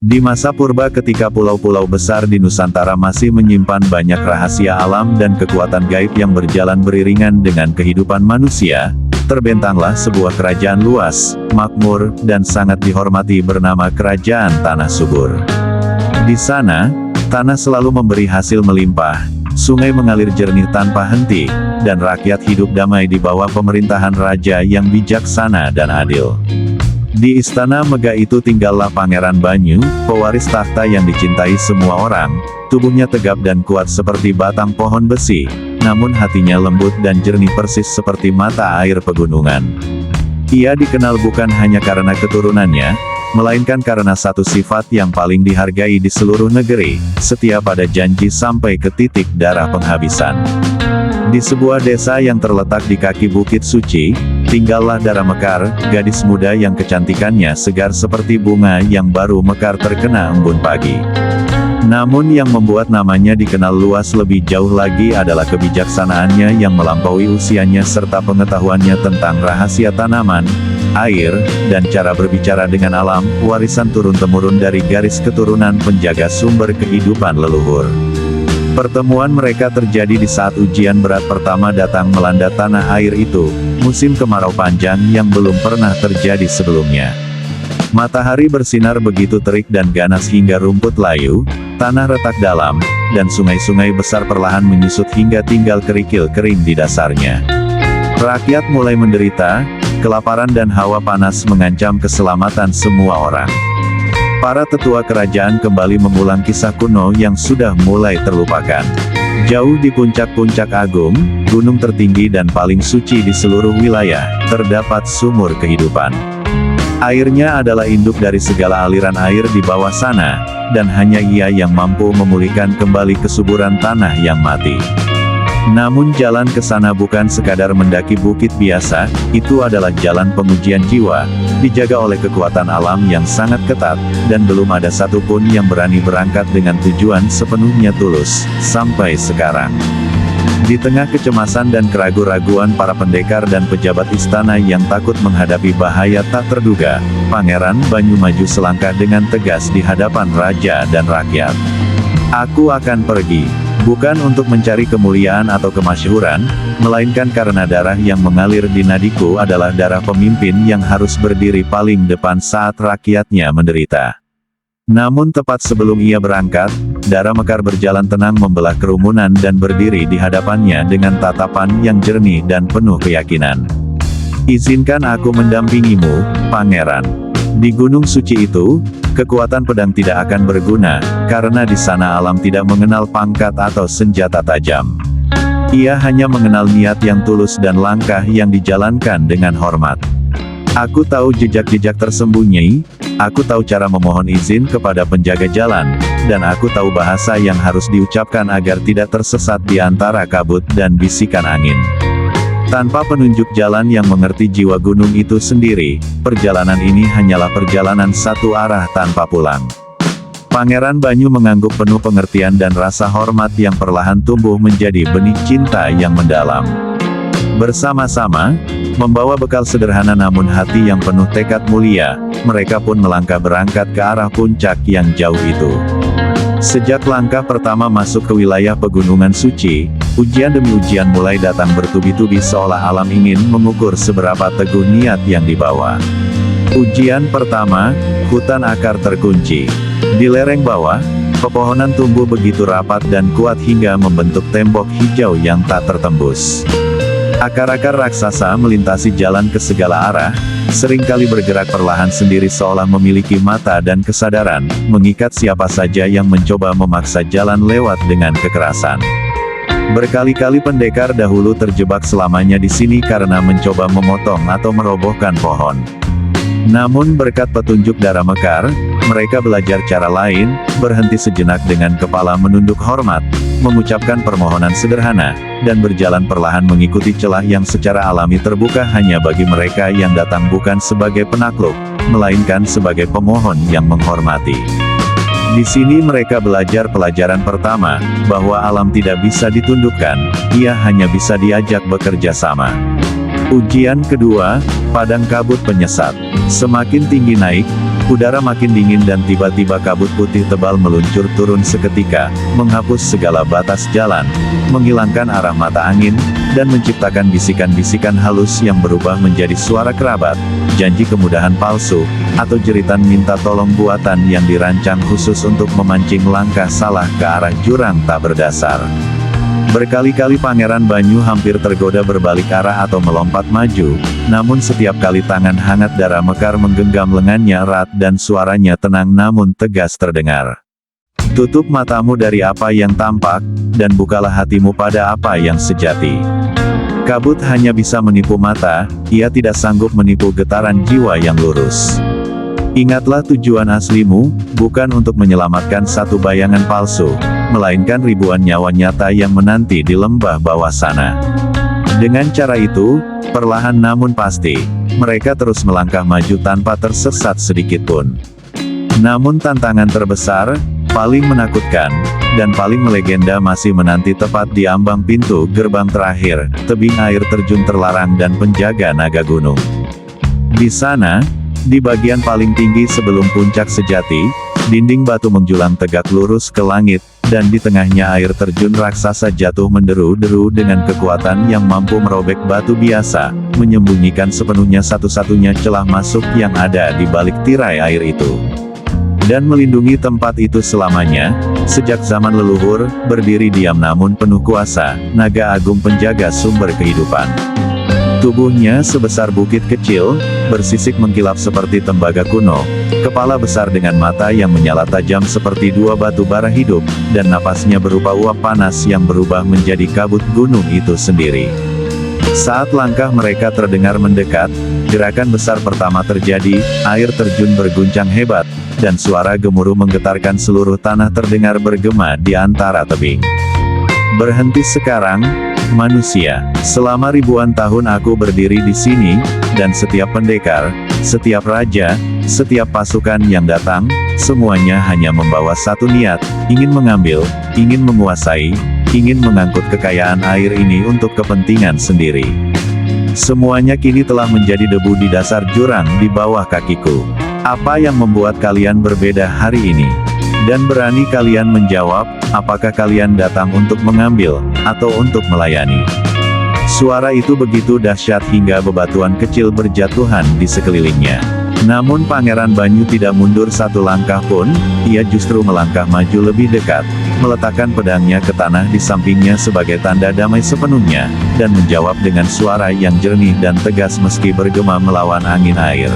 Di masa purba ketika pulau-pulau besar di Nusantara masih menyimpan banyak rahasia alam dan kekuatan gaib yang berjalan beriringan dengan kehidupan manusia, terbentanglah sebuah kerajaan luas, makmur, dan sangat dihormati bernama Kerajaan Tanah Subur. Di sana, tanah selalu memberi hasil melimpah, sungai mengalir jernih tanpa henti, dan rakyat hidup damai di bawah pemerintahan raja yang bijaksana dan adil. Di istana megah itu tinggallah Pangeran Banyu, pewaris tahta yang dicintai semua orang. Tubuhnya tegap dan kuat seperti batang pohon besi, namun hatinya lembut dan jernih persis seperti mata air pegunungan. Ia dikenal bukan hanya karena keturunannya, melainkan karena satu sifat yang paling dihargai di seluruh negeri, setia pada janji sampai ke titik darah penghabisan. Di sebuah desa yang terletak di kaki Bukit Suci, tinggallah Dara Mekar, gadis muda yang kecantikannya segar seperti bunga yang baru mekar terkena embun pagi. Namun yang membuat namanya dikenal luas lebih jauh lagi adalah kebijaksanaannya yang melampaui usianya serta pengetahuannya tentang rahasia tanaman, air, dan cara berbicara dengan alam, warisan turun-temurun dari garis keturunan penjaga sumber kehidupan leluhur. Pertemuan mereka terjadi di saat ujian berat pertama datang melanda tanah air itu, musim kemarau panjang yang belum pernah terjadi sebelumnya. Matahari bersinar begitu terik dan ganas hingga rumput layu, tanah retak dalam, dan sungai-sungai besar perlahan menyusut hingga tinggal kerikil kering di dasarnya. Rakyat mulai menderita, kelaparan dan hawa panas mengancam keselamatan semua orang. Para tetua kerajaan kembali mengulang kisah kuno yang sudah mulai terlupakan. Jauh di puncak-puncak agung, gunung tertinggi dan paling suci di seluruh wilayah, terdapat sumur kehidupan. Airnya adalah induk dari segala aliran air di bawah sana, dan hanya ia yang mampu memulihkan kembali kesuburan tanah yang mati. Namun jalan ke sana bukan sekadar mendaki bukit biasa, itu adalah jalan pengujian jiwa, dijaga oleh kekuatan alam yang sangat ketat, dan belum ada satupun yang berani berangkat dengan tujuan sepenuhnya tulus, sampai sekarang. Di tengah kecemasan dan keraguan-raguan para pendekar dan pejabat istana yang takut menghadapi bahaya tak terduga, Pangeran Banyu maju selangkah dengan tegas di hadapan raja dan rakyat. Aku akan pergi. Bukan untuk mencari kemuliaan atau kemasyhuran, melainkan karena darah yang mengalir di nadiku adalah darah pemimpin yang harus berdiri paling depan saat rakyatnya menderita. Namun tepat sebelum ia berangkat, Dara Mekar berjalan tenang membelah kerumunan dan berdiri di hadapannya dengan tatapan yang jernih dan penuh keyakinan. Izinkan aku mendampingimu, Pangeran. Di gunung suci itu, kekuatan pedang tidak akan berguna, karena di sana alam tidak mengenal pangkat atau senjata tajam. Ia hanya mengenal niat yang tulus dan langkah yang dijalankan dengan hormat. Aku tahu jejak-jejak tersembunyi, aku tahu cara memohon izin kepada penjaga jalan, dan aku tahu bahasa yang harus diucapkan agar tidak tersesat di antara kabut dan bisikan angin. Tanpa penunjuk jalan yang mengerti jiwa gunung itu sendiri, perjalanan ini hanyalah perjalanan satu arah tanpa pulang. Pangeran Banyu mengangguk penuh pengertian dan rasa hormat yang perlahan tumbuh menjadi benih cinta yang mendalam. Bersama-sama, membawa bekal sederhana namun hati yang penuh tekad mulia, mereka pun melangkah berangkat ke arah puncak yang jauh itu. Sejak langkah pertama masuk ke wilayah pegunungan suci, ujian demi ujian mulai datang bertubi-tubi seolah alam ingin mengukur seberapa teguh niat yang dibawa. Ujian pertama, hutan akar terkunci. Di lereng bawah, pepohonan tumbuh begitu rapat dan kuat hingga membentuk tembok hijau yang tak tertembus. Akar-akar raksasa melintasi jalan ke segala arah, seringkali bergerak perlahan sendiri seolah memiliki mata dan kesadaran, mengikat siapa saja yang mencoba memaksa jalan lewat dengan kekerasan. Berkali-kali pendekar dahulu terjebak selamanya di sini karena mencoba memotong atau merobohkan pohon. Namun berkat petunjuk Dara Mekar, mereka belajar cara lain, berhenti sejenak dengan kepala menunduk hormat, mengucapkan permohonan sederhana, dan berjalan perlahan mengikuti celah yang secara alami terbuka hanya bagi mereka yang datang bukan sebagai penakluk, melainkan sebagai pemohon yang menghormati. Di sini mereka belajar pelajaran pertama, bahwa alam tidak bisa ditundukkan, ia hanya bisa diajak bekerja sama. Ujian kedua, padang kabut penyesat. Semakin tinggi naik, Udara makin dingin dan tiba-tiba kabut putih tebal meluncur turun seketika, menghapus segala batas jalan, menghilangkan arah mata angin, dan menciptakan bisikan-bisikan halus yang berubah menjadi suara kerabat, janji kemudahan palsu, atau jeritan minta tolong buatan yang dirancang khusus untuk memancing langkah salah ke arah jurang tak berdasar. Berkali-kali Pangeran Banyu hampir tergoda berbalik arah atau melompat maju, namun setiap kali tangan hangat Dara Mekar menggenggam lengannya erat dan suaranya tenang namun tegas terdengar. Tutup matamu dari apa yang tampak, dan bukalah hatimu pada apa yang sejati. Kabut hanya bisa menipu mata, ia tidak sanggup menipu getaran jiwa yang lurus. Ingatlah tujuan aslimu, bukan untuk menyelamatkan satu bayangan palsu, melainkan ribuan nyawa nyata yang menanti di lembah bawah sana. Dengan cara itu, perlahan namun pasti, mereka terus melangkah maju tanpa tersesat sedikitpun. Namun tantangan terbesar, paling menakutkan, dan paling melegenda masih menanti tepat di ambang pintu gerbang terakhir, tebing air terjun terlarang dan penjaga naga gunung. Di sana, di bagian paling tinggi sebelum puncak sejati, dinding batu menjulang tegak lurus ke langit, dan di tengahnya air terjun raksasa jatuh menderu-deru dengan kekuatan yang mampu merobek batu biasa, menyembunyikan sepenuhnya satu-satunya celah masuk yang ada di balik tirai air itu. Dan melindungi tempat itu selamanya, sejak zaman leluhur, berdiri diam namun penuh kuasa, naga agung penjaga sumber kehidupan. Tubuhnya sebesar bukit kecil, bersisik mengkilap seperti tembaga kuno, kepala besar dengan mata yang menyala tajam seperti dua batu bara hidup, dan napasnya berupa uap panas yang berubah menjadi kabut gunung itu sendiri. Saat langkah mereka terdengar mendekat, gerakan besar pertama terjadi, air terjun berguncang hebat, dan suara gemuruh menggetarkan seluruh tanah terdengar bergema di antara tebing. Berhenti sekarang, manusia. Selama ribuan tahun aku berdiri di sini, dan setiap pendekar, setiap raja, setiap pasukan yang datang, semuanya hanya membawa satu niat, ingin mengambil, ingin menguasai, ingin mengangkut kekayaan air ini untuk kepentingan sendiri. Semuanya kini telah menjadi debu di dasar jurang di bawah kakiku. Apa yang membuat kalian berbeda hari ini? Dan berani kalian menjawab, apakah kalian datang untuk mengambil, atau untuk melayani? Suara itu begitu dahsyat hingga bebatuan kecil berjatuhan di sekelilingnya. Namun Pangeran Banyu tidak mundur satu langkah pun, ia justru melangkah maju lebih dekat, meletakkan pedangnya ke tanah di sampingnya sebagai tanda damai sepenuhnya, dan menjawab dengan suara yang jernih dan tegas meski bergema melawan angin air.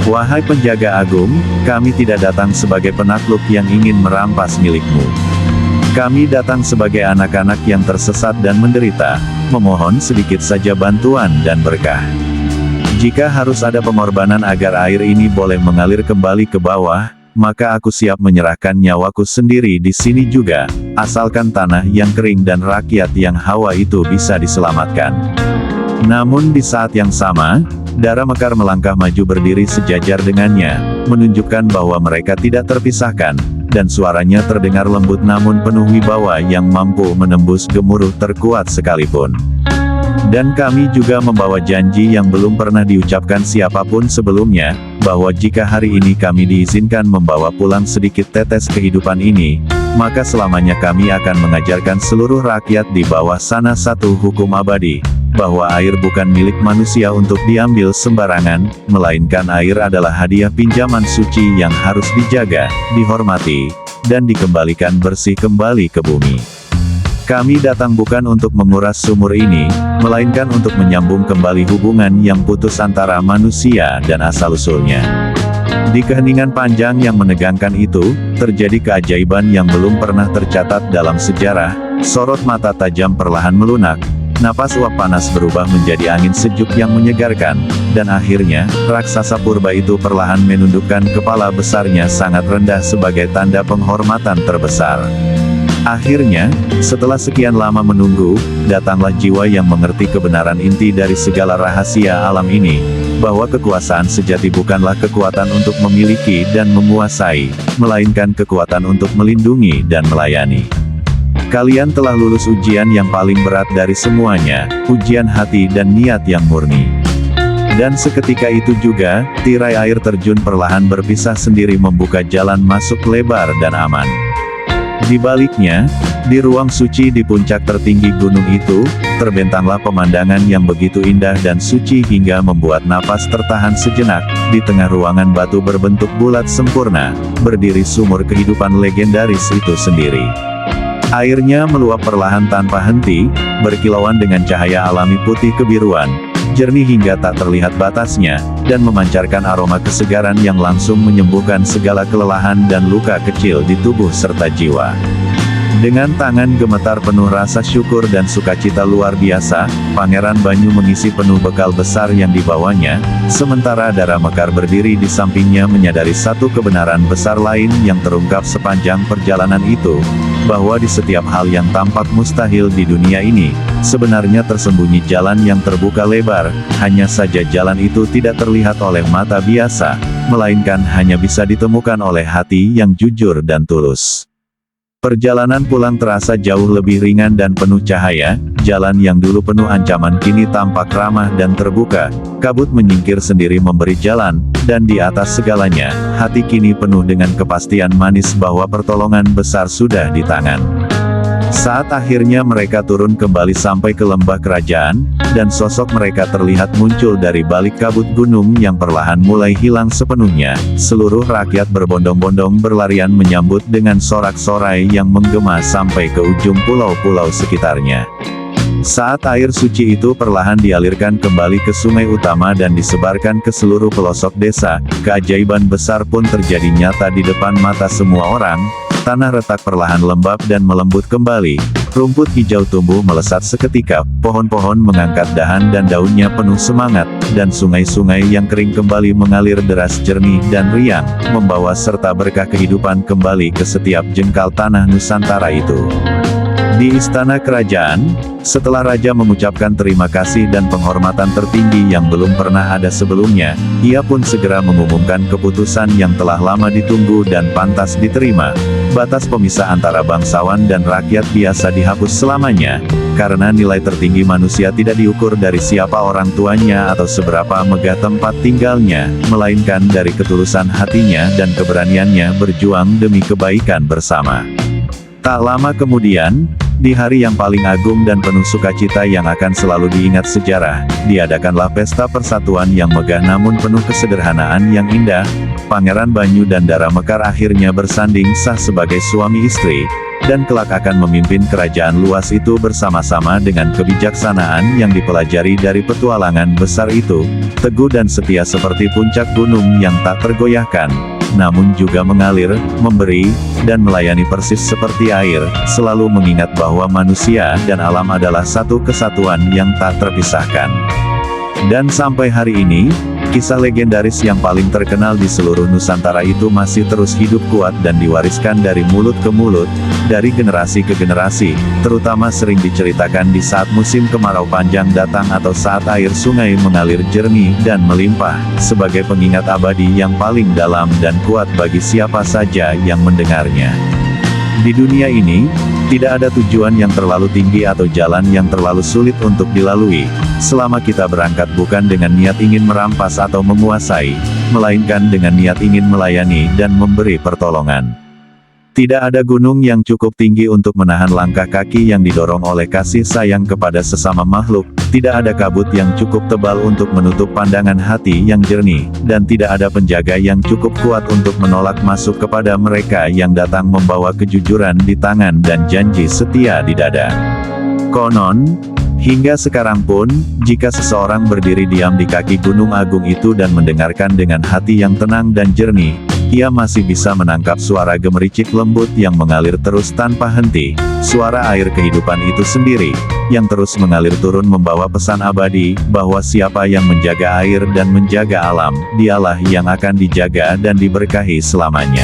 Wahai penjaga agung, kami tidak datang sebagai penakluk yang ingin merampas milikmu. Kami datang sebagai anak-anak yang tersesat dan menderita, memohon sedikit saja bantuan dan berkah. Jika harus ada pengorbanan agar air ini boleh mengalir kembali ke bawah, maka aku siap menyerahkan nyawaku sendiri di sini juga, asalkan tanah yang kering dan rakyat yang hawa itu bisa diselamatkan. Namun di saat yang sama, Dara Mekar melangkah maju berdiri sejajar dengannya, menunjukkan bahwa mereka tidak terpisahkan, dan suaranya terdengar lembut namun penuh wibawa yang mampu menembus gemuruh terkuat sekalipun. Dan kami juga membawa janji yang belum pernah diucapkan siapapun sebelumnya, bahwa jika hari ini kami diizinkan membawa pulang sedikit tetes kehidupan ini, maka selamanya kami akan mengajarkan seluruh rakyat di bawah sana satu hukum abadi, bahwa air bukan milik manusia untuk diambil sembarangan, melainkan air adalah hadiah pinjaman suci yang harus dijaga, dihormati, dan dikembalikan bersih kembali ke bumi. Kami datang bukan untuk menguras sumur ini, melainkan untuk menyambung kembali hubungan yang putus antara manusia dan asal-usulnya. Di keheningan panjang yang menegangkan itu, terjadi keajaiban yang belum pernah tercatat dalam sejarah, sorot mata tajam perlahan melunak, napas uap panas berubah menjadi angin sejuk yang menyegarkan, dan akhirnya, raksasa purba itu perlahan menundukkan kepala besarnya sangat rendah sebagai tanda penghormatan terbesar. Akhirnya, setelah sekian lama menunggu, datanglah jiwa yang mengerti kebenaran inti dari segala rahasia alam ini, bahwa kekuasaan sejati bukanlah kekuatan untuk memiliki dan menguasai, melainkan kekuatan untuk melindungi dan melayani. Kalian telah lulus ujian yang paling berat dari semuanya, ujian hati dan niat yang murni. Dan seketika itu juga, tirai air terjun perlahan berpisah sendiri membuka jalan masuk lebar dan aman. Di baliknya, di ruang suci di puncak tertinggi gunung itu, terbentanglah pemandangan yang begitu indah dan suci hingga membuat napas tertahan sejenak. Di tengah ruangan batu berbentuk bulat sempurna, berdiri sumur kehidupan legendaris itu sendiri. Airnya meluap perlahan tanpa henti, berkilauan dengan cahaya alami putih kebiruan, jernih hingga tak terlihat batasnya, dan memancarkan aroma kesegaran yang langsung menyembuhkan segala kelelahan dan luka kecil di tubuh serta jiwa. Dengan tangan gemetar penuh rasa syukur dan sukacita luar biasa, Pangeran Banyu mengisi penuh bekal besar yang dibawanya, sementara Dara Mekar berdiri di sampingnya menyadari satu kebenaran besar lain yang terungkap sepanjang perjalanan itu, bahwa di setiap hal yang tampak mustahil di dunia ini, sebenarnya tersembunyi jalan yang terbuka lebar, hanya saja jalan itu tidak terlihat oleh mata biasa, melainkan hanya bisa ditemukan oleh hati yang jujur dan tulus. Perjalanan pulang terasa jauh lebih ringan dan penuh cahaya, jalan yang dulu penuh ancaman kini tampak ramah dan terbuka, kabut menyingkir sendiri memberi jalan, dan di atas segalanya, hati kini penuh dengan kepastian manis bahwa pertolongan besar sudah di tangan. Saat akhirnya mereka turun kembali sampai ke lembah kerajaan, dan sosok mereka terlihat muncul dari balik kabut gunung yang perlahan mulai hilang sepenuhnya, seluruh rakyat berbondong-bondong berlarian menyambut dengan sorak-sorai yang menggema sampai ke ujung pulau-pulau sekitarnya. Saat air suci itu perlahan dialirkan kembali ke sungai utama dan disebarkan ke seluruh pelosok desa, keajaiban besar pun terjadi nyata di depan mata semua orang. Tanah retak perlahan lembab dan melembut kembali, rumput hijau tumbuh melesat seketika, pohon-pohon mengangkat dahan dan daunnya penuh semangat, dan sungai-sungai yang kering kembali mengalir deras jernih dan riang, membawa serta berkah kehidupan kembali ke setiap jengkal tanah Nusantara itu. Di istana kerajaan, setelah raja mengucapkan terima kasih dan penghormatan tertinggi yang belum pernah ada sebelumnya, ia pun segera mengumumkan keputusan yang telah lama ditunggu dan pantas diterima. Batas pemisah antara bangsawan dan rakyat biasa dihapus selamanya, karena nilai tertinggi manusia tidak diukur dari siapa orang tuanya atau seberapa megah tempat tinggalnya, melainkan dari ketulusan hatinya dan keberaniannya berjuang demi kebaikan bersama. Tak lama kemudian, di hari yang paling agung dan penuh sukacita yang akan selalu diingat sejarah, diadakanlah pesta persatuan yang megah namun penuh kesederhanaan yang indah. Pangeran Banyu dan Dara Mekar akhirnya bersanding sah sebagai suami istri, dan kelak akan memimpin kerajaan luas itu bersama-sama dengan kebijaksanaan yang dipelajari dari petualangan besar itu, teguh dan setia seperti puncak gunung yang tak tergoyahkan, namun juga mengalir, memberi, dan melayani persis seperti air, selalu mengingat bahwa manusia dan alam adalah satu kesatuan yang tak terpisahkan. Dan sampai hari ini, kisah legendaris yang paling terkenal di seluruh Nusantara itu masih terus hidup kuat dan diwariskan dari mulut ke mulut, dari generasi ke generasi, terutama sering diceritakan di saat musim kemarau panjang datang atau saat air sungai mengalir jernih dan melimpah, sebagai pengingat abadi yang paling dalam dan kuat bagi siapa saja yang mendengarnya. Di dunia ini, tidak ada tujuan yang terlalu tinggi atau jalan yang terlalu sulit untuk dilalui, selama kita berangkat bukan dengan niat ingin merampas atau menguasai, melainkan dengan niat ingin melayani dan memberi pertolongan. Tidak ada gunung yang cukup tinggi untuk menahan langkah kaki yang didorong oleh kasih sayang kepada sesama makhluk, tidak ada kabut yang cukup tebal untuk menutup pandangan hati yang jernih, dan tidak ada penjaga yang cukup kuat untuk menolak masuk kepada mereka yang datang membawa kejujuran di tangan dan janji setia di dada. Konon, hingga sekarang pun, jika seseorang berdiri diam di kaki gunung agung itu dan mendengarkan dengan hati yang tenang dan jernih, ia masih bisa menangkap suara gemericik lembut yang mengalir terus tanpa henti, suara air kehidupan itu sendiri, yang terus mengalir turun membawa pesan abadi, bahwa siapa yang menjaga air dan menjaga alam, dialah yang akan dijaga dan diberkahi selamanya.